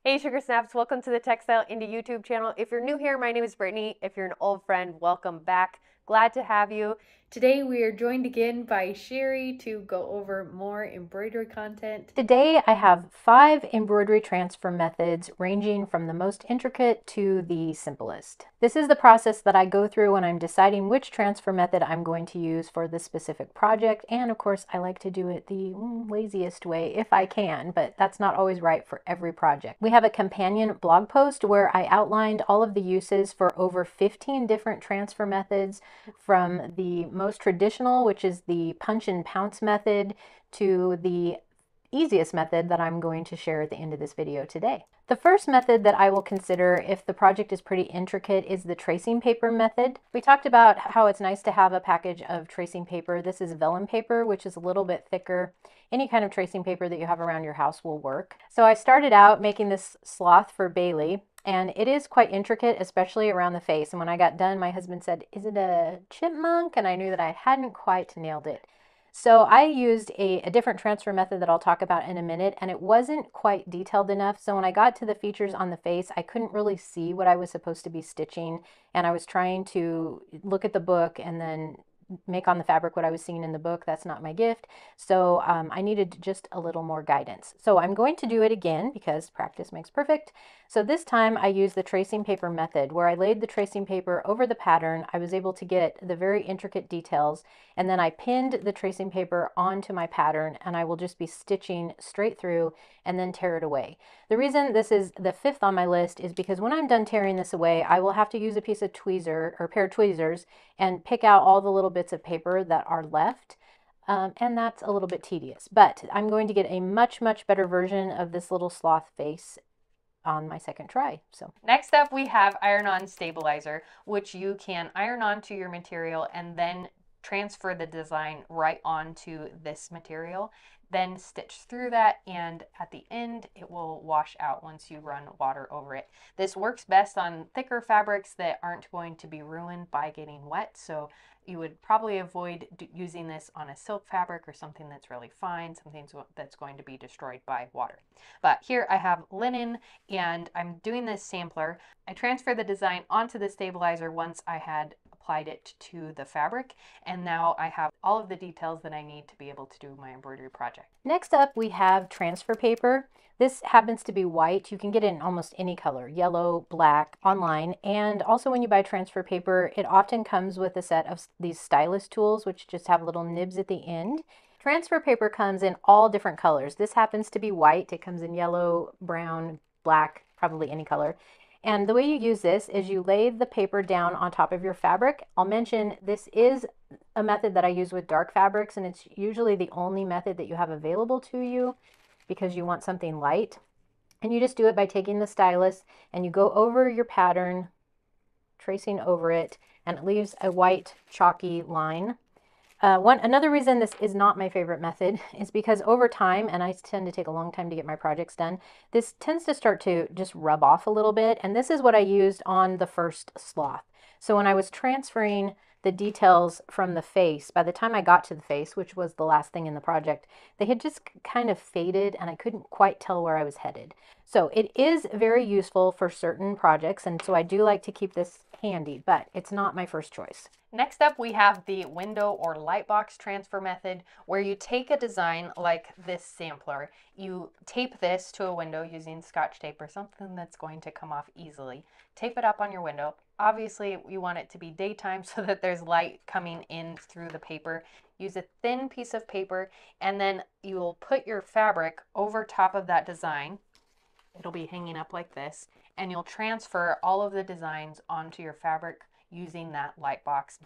Hey Sugar Snaps, welcome to the Textile Indie YouTube channel. If you're new here, my name is Brittany. If you're an old friend, welcome back. Glad to have you. Today we are joined again by Sherry to go over more embroidery content. Today I have 5 embroidery transfer methods ranging from the most intricate to the simplest. This is the process that I go through when I'm deciding which transfer method I'm going to use for this specific project, and of course I like to do it the laziest way if I can, but that's not always right for every project. We have a companion blog post where I outlined all of the uses for over 15 different transfer methods, from the most traditional, which is the punch and pounce method, to the easiest method that I'm going to share at the end of this video today. The first method that I will consider if the project is pretty intricate is the tracing paper method. We talked about how it's nice to have a package of tracing paper. This is vellum paper, which is a little bit thicker. Any kind of tracing paper that you have around your house will work. So I started out making this sloth for Bailey, and it is quite intricate, especially around the face. And when I got done, my husband said, "Is it a chipmunk?" And I knew that I hadn't quite nailed it. So I used a different transfer method that I'll talk about in a minute, and it wasn't quite detailed enough. So when I got to the features on the face, I couldn't really see what I was supposed to be stitching. And I was trying to look at the book and then make on the fabric what I was seeing in the book. That's not my gift. So I needed just a little more guidance. So I'm going to do it again because practice makes perfect. So this time I used the tracing paper method, where I laid the tracing paper over the pattern. I was able to get the very intricate details, and then I pinned the tracing paper onto my pattern, and I will just be stitching straight through and then tear it away. The reason this is the 5th on my list is because when I'm done tearing this away, I will have to use a piece of tweezer or a pair of tweezers and pick out all the little bits of paper that are left. And that's a little bit tedious, but I'm going to get a much better version of this little sloth face on my second try. So next up we have Iron-On Stabilizer, which you can iron onto your material and then transfer the design right onto this material, then stitch through that, and at the end it will wash out once you run water over it. This works best on thicker fabrics that aren't going to be ruined by getting wet, so you would probably avoid using this on a silk fabric or something that's really fine, something that's going to be destroyed by water. But here I have linen, and I'm doing this sampler. I transfer the design onto the stabilizer once I had applied it to the fabric, and now I have all of the details that I need to be able to do my embroidery project. Next up we have transfer paper. This happens to be white. You can get it in almost any color, yellow, black, online. And also when you buy transfer paper, it often comes with a set of these stylus tools, which just have little nibs at the end. Transfer paper comes in all different colors. This happens to be white. It comes in yellow, brown, black, probably any color. And the way you use this is you lay the paper down on top of your fabric. I'll mention this is a method that I use with dark fabrics, and it's usually the only method that you have available to you because you want something light. And you just do it by taking the stylus and you go over your pattern, tracing over it, and it leaves a white chalky line. Another reason this is not my favorite method is because over time, and I tend to take a long time to get my projects done, this tends to start to just rub off a little bit. And this is what I used on the first sloth. So when I was transferring the details from the face, by the time I got to the face, which was the last thing in the project, they had just kind of faded and I couldn't quite tell where I was headed. So it is very useful for certain projects, and so I do like to keep this handy, but it's not my first choice. Next up, we have the window or lightbox transfer method, where you take a design like this sampler, you tape this to a window using Scotch tape or something that's going to come off easily. Tape it up on your window. Obviously, you want it to be daytime so that there's light coming in through the paper. Use a thin piece of paper, and then you will put your fabric over top of that design. It'll be hanging up like this, and you'll transfer all of the designs onto your fabric using that lightbox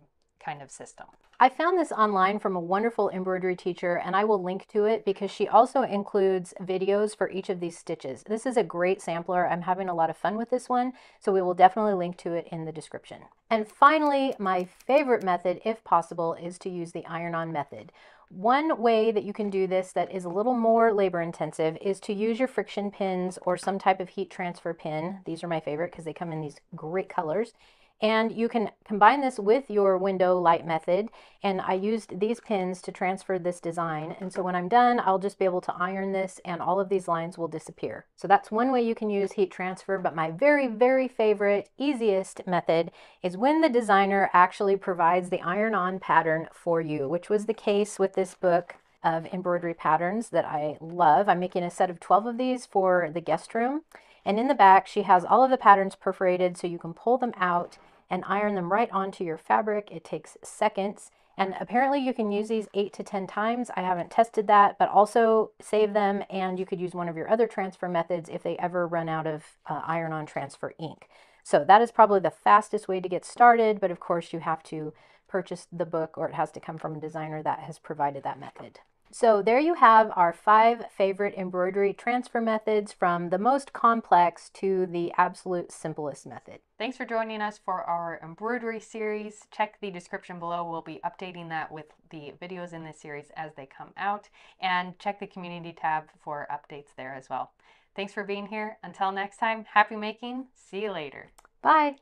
kind of system. I found this online from a wonderful embroidery teacher, and I will link to it because she also includes videos for each of these stitches. This is a great sampler. I'm having a lot of fun with this one, so we will definitely link to it in the description. And finally, my favorite method, if possible, is to use the iron-on method. One way that you can do this that is a little more labor intensive is to use your friction pins or some type of heat transfer pin. These are my favorite because they come in these great colors. And you can combine this with your window light method. And I used these pins to transfer this design. And so when I'm done, I'll just be able to iron this and all of these lines will disappear. So that's one way you can use heat transfer. But my very, very favorite, easiest method is when the designer actually provides the iron-on pattern for you, which was the case with this book of embroidery patterns that I love. I'm making a set of 12 of these for the guest room. And in the back, she has all of the patterns perforated so you can pull them out and iron them right onto your fabric. It takes seconds. And apparently you can use these 8 to 10 times. I haven't tested that, but also save them, and you could use one of your other transfer methods if they ever run out of iron-on transfer ink. So that is probably the fastest way to get started, but of course you have to purchase the book, or it has to come from a designer that has provided that method. So there you have our 5 favorite embroidery transfer methods, from the most complex to the absolute simplest method. Thanks for joining us for our embroidery series. Check the description below. We'll be updating that with the videos in this series as they come out. And check the community tab for updates there as well. Thanks for being here. Until next time, happy making. See you later. Bye.